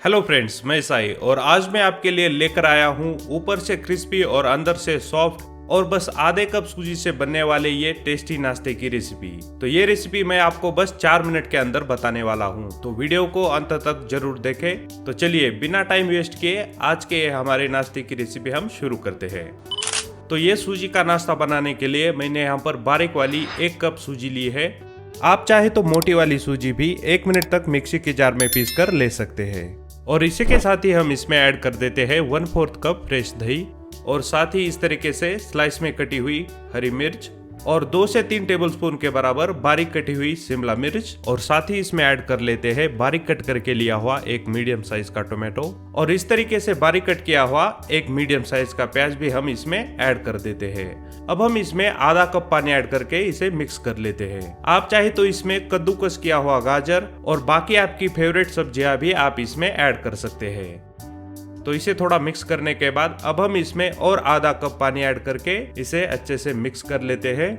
Hello friends, मैं साई और आज मैं आपके लिए लेकर आया हूँ ऊपर से क्रिस्पी और अंदर से सॉफ्ट और बस आधे कप सूजी से बनने वाले ये टेस्टी नाश्ते की रेसिपी। तो ये रेसिपी मैं आपको बस 4 मिनट के अंदर बताने वाला हूँ, तो वीडियो को अंत तक जरूर देखें। तो चलिए बिना टाइम वेस्ट किए आज के हमारे नाश्ते की रेसिपी हम शुरू करते हैं। तो ये सूजी का नाश्ता बनाने के लिए मैंने यहाँ पर बारीक वाली 1 कप सूजी ली है। आप चाहे तो मोटी वाली सूजी भी 1 मिनट तक मिक्सी के जार में पीस कर ले सकते हैं। और इसी के साथ ही हम इसमें ऐड कर देते हैं 1/4 कप फ्रेश दही और साथ ही इस तरीके से स्लाइस में कटी हुई हरी मिर्च और 2 से 3 टेबलस्पून के बराबर बारीक कटी हुई शिमला मिर्च और साथ ही इसमें ऐड कर लेते हैं बारीक कट करके लिया हुआ एक मीडियम साइज का टोमेटो और इस तरीके से बारीक कट किया हुआ एक मीडियम साइज का प्याज भी हम इसमें ऐड कर देते हैं। अब हम इसमें आधा कप पानी ऐड करके इसे मिक्स कर लेते हैं। आप चाहे तो इसमें कद्दूकस किया हुआ गाजर और बाकी आपकी फेवरेट सब्जियां भी आप इसमें ऐड कर सकते हैं। तो इसे थोड़ा मिक्स करने के बाद अब हम इसमें और आधा कप पानी ऐड करके इसे अच्छे से मिक्स कर लेते हैं।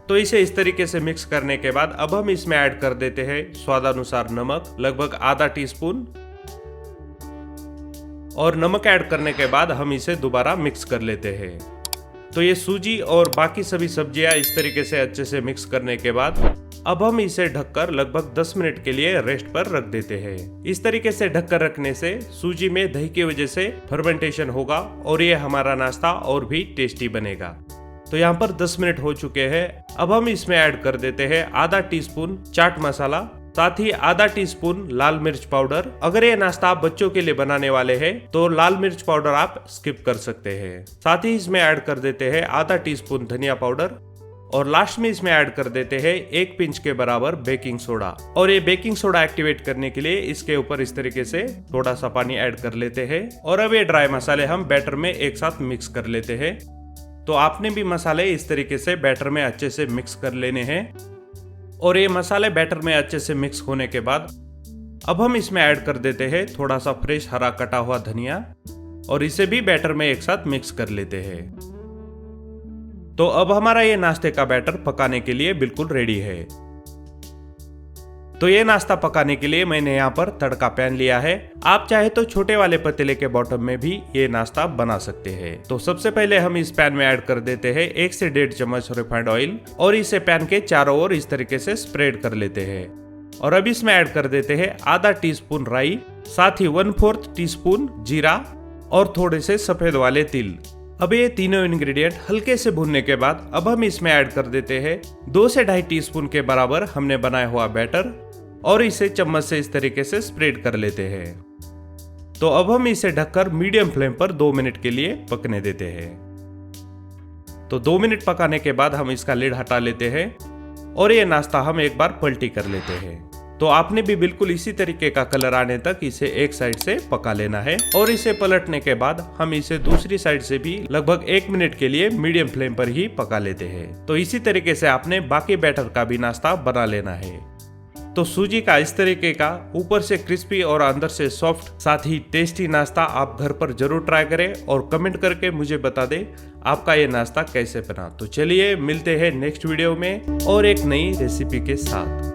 तो इसे इस तरीके से मिक्स करने के बाद अब हम इसमें ऐड कर देते हैं स्वादानुसार नमक, लगभग आधा टीस्पून। और नमक ऐड करने के बाद हम इसे दोबारा मिक्स कर लेते हैं। तो ये सूजी और बाकी सभी सब्जियां इस तरीके से अच्छे से मिक्स करने के बाद अब हम इसे ढककर लगभग 10 मिनट के लिए रेस्ट पर रख देते हैं। इस तरीके से ढककर रखने से सूजी में दही की वजह से फर्मेंटेशन होगा और ये हमारा नाश्ता और भी टेस्टी बनेगा। तो यहाँ पर 10 मिनट हो चुके हैं। अब हम इसमें ऐड कर देते हैं आधा टीस्पून चाट मसाला, साथ ही आधा टीस्पून लाल मिर्च पाउडर। अगर ये नाश्ता आप बच्चों के लिए बनाने वाले हैं तो लाल मिर्च पाउडर आप स्किप कर सकते हैं। साथ ही इसमें ऐड कर देते हैं आधा टीस्पून धनिया पाउडर और लास्ट में इसमें ऐड कर देते हैं 1 पिंच के बराबर बेकिंग सोडा। और ये बेकिंग सोडा एक्टिवेट करने के लिए इसके ऊपर इस तरीके से थोड़ा सा पानी ऐड कर लेते हैं। और अब ये ड्राई मसाले हम बैटर में एक साथ मिक्स कर लेते हैं। तो आपने भी मसाले इस तरीके से बैटर में अच्छे से मिक्स कर लेने हैं। और ये मसाले बैटर में अच्छे से मिक्स होने के बाद अब हम इसमें ऐड कर देते हैं थोड़ा सा फ्रेश हरा कटा हुआ धनिया और इसे भी बैटर में एक साथ मिक्स कर लेते हैं। तो अब हमारा ये नाश्ते का बैटर पकाने के लिए बिल्कुल रेडी है। तो ये नाश्ता पकाने के लिए मैंने यहाँ पर तड़का पैन लिया है। आप चाहे तो छोटे वाले पतीले के बॉटम में भी ये नाश्ता बना सकते हैं। तो सबसे पहले हम इस पैन में ऐड कर देते हैं 1 से 1.5 चम्मच रिफाइंड ऑयल और इसे पैन के चारों ओर इस तरीके से स्प्रेड कर लेते हैं। और अब इसमें ऐड कर देते हैं आधा टीस्पून राई, साथ ही 1/4 टीस्पून जीरा और थोड़े से सफेद वाले तिल। अब ये तीनों इंग्रेडिएंट हल्के से भूनने के बाद अब हम इसमें ऐड कर देते हैं 2 से 2.5 टीस्पून के बराबर हमने बनाया हुआ बैटर और इसे चम्मच से इस तरीके से स्प्रेड कर लेते हैं। तो अब हम इसे ढककर मीडियम फ्लेम पर 2 मिनट के लिए पकने देते हैं। तो 2 मिनट पकाने के बाद हम इसका लिड हटा लेते हैं और ये नाश्ता हम एक बार पलटी कर लेते हैं। तो आपने भी बिल्कुल इसी तरीके का कलर आने तक इसे एक साइड से पका लेना है। और इसे पलटने के बाद हम इसे दूसरी साइड से भी लगभग 1 मिनट के लिए मीडियम फ्लेम पर ही पका लेते हैं। तो इसी तरीके से आपने बाकी बैटर का भी नाश्ता बना लेना है। तो सूजी का इस तरीके का ऊपर से क्रिस्पी और अंदर से सॉफ्ट साथ ही टेस्टी नाश्ता आप घर पर जरूर ट्राई करें और कमेंट करके मुझे बता दें आपका ये नाश्ता कैसे बना। तो चलिए मिलते हैं नेक्स्ट वीडियो में और एक नई रेसिपी के साथ।